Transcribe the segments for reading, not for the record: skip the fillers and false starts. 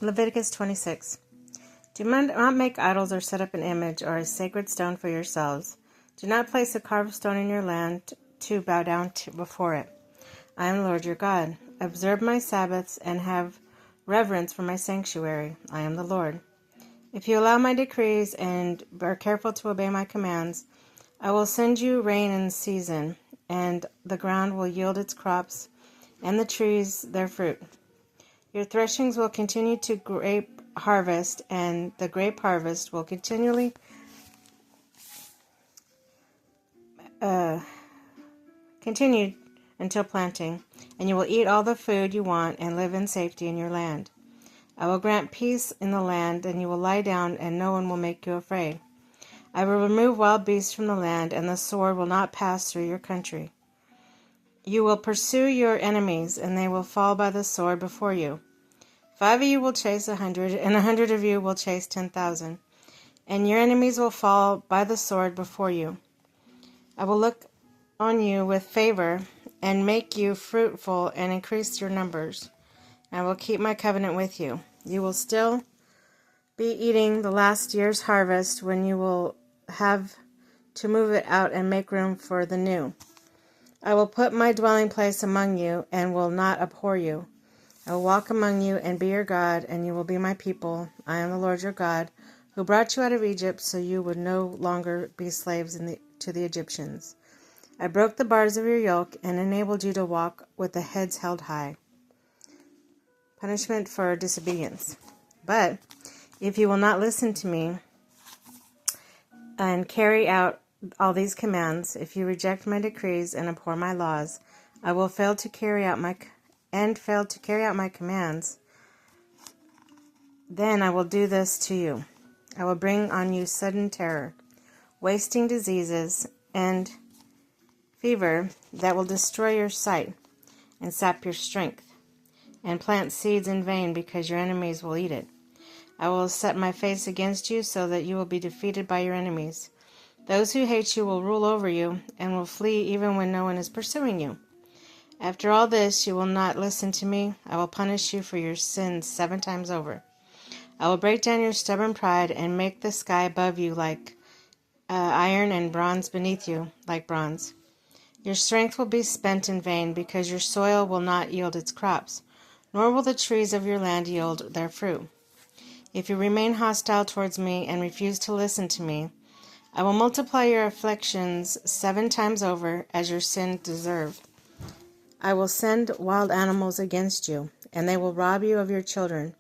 Leviticus 26. Do not make idols or set up an image or a sacred stone for yourselves. Do not place a carved stone in your land to bow down before it. I am the Lord your God. Observe my Sabbaths and have reverence for my sanctuary. I am the Lord. If you allow my decrees and are careful to obey my commands, I will send you rain in season, and the ground will yield its crops, and the trees their fruit. Your threshings will continue to grape harvest, and the grape harvest will continually continue until planting, and you will eat all the food you want and live in safety in your land. I will grant peace in the land, and you will lie down, and no one will make you afraid. I will remove wild beasts from the land, and the sword will not pass through your country. You will pursue your enemies, and they will fall by the sword before you. 5 of you will chase 100, and 100 of you will chase 10,000, and your enemies will fall by the sword before you. I will look on you with favor, and make you fruitful, and increase your numbers. I will keep my covenant with you. You will still be eating the last year's harvest when you will have to move it out and make room for the new. I will put my dwelling place among you and will not abhor you. I will walk among you and be your God, and you will be my people. I am the Lord your God, who brought you out of Egypt so you would no longer be slaves to the Egyptians. I broke the bars of your yoke and enabled you to walk with the heads held high. Punishment for disobedience. But if you will not listen to me and carry out all these commands, if you reject my decrees and abhor my laws, I will fail to carry out my commands. Then I will do this to you. I will bring on you sudden terror, wasting diseases, and fever that will destroy your sight and sap your strength, and plant seeds in vain because your enemies will eat it. I will set my face against you so that you will be defeated by your enemies. Those who hate you will rule over you and will flee even when no one is pursuing you. After all this, you will not listen to me. I will punish you for your sins 7 times over. I will break down your stubborn pride and make the sky above you like iron and bronze beneath you like bronze. Your strength will be spent in vain because your soil will not yield its crops, nor will the trees of your land yield their fruit. If you remain hostile towards me and refuse to listen to me, I will multiply your afflictions 7 times over as your sin deserved. I will send wild animals against you, and they will rob you of your children,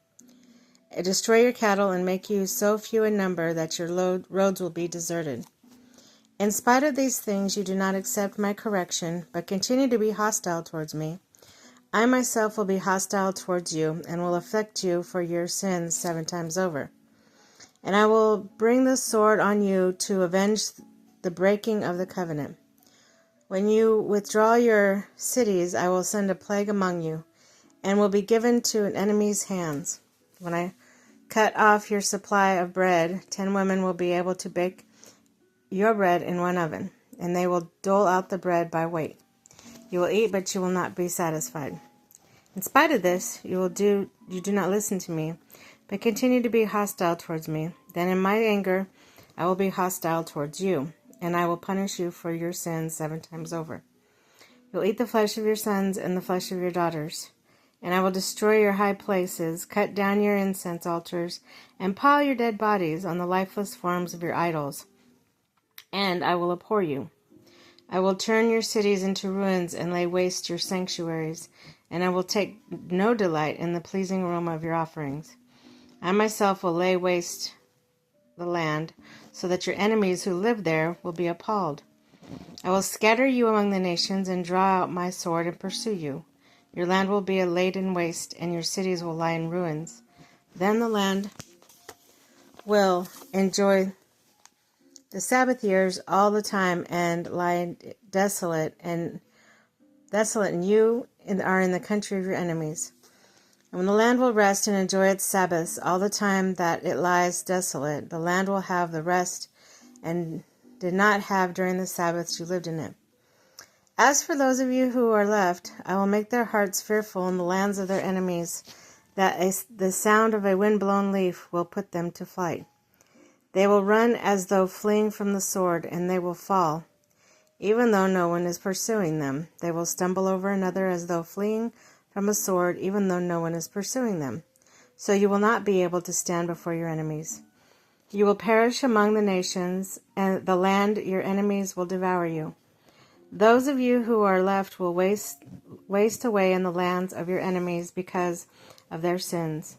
destroy your cattle, and make you so few in number that your roads will be deserted. In spite of these things, you do not accept my correction, but continue to be hostile towards me. I myself will be hostile towards you, and will afflict you for your sins 7 times over. And I will bring the sword on you to avenge the breaking of the covenant. When you withdraw your cities, I will send a plague among you, and will be given to an enemy's hands. When I cut off your supply of bread, 10 women will be able to bake your bread in one oven, and they will dole out the bread by weight. You will eat, but you will not be satisfied. In spite of this, you do not listen to me, but continue to be hostile towards me. Then in my anger, I will be hostile towards you, and I will punish you for your sins 7 times over. You'll eat the flesh of your sons and the flesh of your daughters, and I will destroy your high places, cut down your incense altars, and pile your dead bodies on the lifeless forms of your idols. And I will abhor you. I will turn your cities into ruins and lay waste your sanctuaries, and I will take no delight in the pleasing aroma of your offerings. I myself will lay waste the land, so that your enemies who live there will be appalled. I will scatter you among the nations and draw out my sword and pursue you. Your land will be laid in waste, and your cities will lie in ruins. Then the land will enjoy the Sabbath years all the time and lie desolate, and you are in the country of your enemies. And when the land will rest and enjoy its Sabbaths all the time that it lies desolate, the land will have the rest and did not have during the Sabbaths you lived in it. As for those of you who are left, I will make their hearts fearful in the lands of their enemies, that the sound of a wind-blown leaf will put them to flight. They will run as though fleeing from the sword, and they will fall, even though no one is pursuing them. They will stumble over another as though fleeing from a sword, even though no one is pursuing them. So you will not be able to stand before your enemies. You will perish among the nations, and the land your enemies will devour you. Those of you who are left will waste away in the lands of your enemies because of their sins.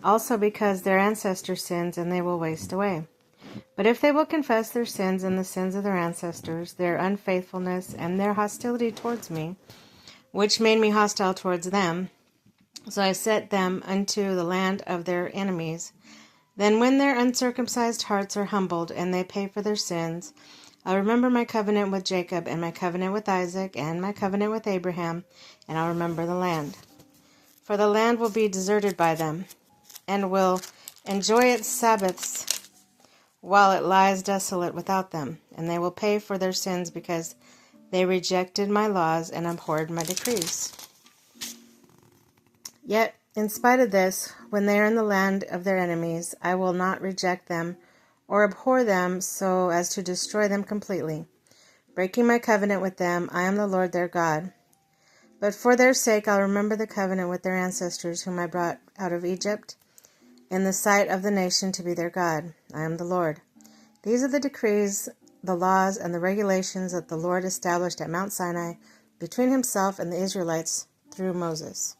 Also because their ancestors sinned, and they will waste away. But if they will confess their sins and the sins of their ancestors, their unfaithfulness and their hostility towards me, which made me hostile towards them, so I set them unto the land of their enemies, then when their uncircumcised hearts are humbled, and they pay for their sins, I'll remember my covenant with Jacob, and my covenant with Isaac, and my covenant with Abraham, and I'll remember the land. For the land will be deserted by them, and will enjoy its Sabbaths while it lies desolate without them, and they will pay for their sins because they rejected my laws and abhorred my decrees. Yet, in spite of this, when they are in the land of their enemies, I will not reject them or abhor them so as to destroy them completely. Breaking my covenant with them, I am the Lord their God. But for their sake I'll remember the covenant with their ancestors whom I brought out of Egypt, in the sight of the nation to be their God. I am the Lord. These are the decrees, the laws, and the regulations that the Lord established at Mount Sinai between himself and the Israelites through Moses.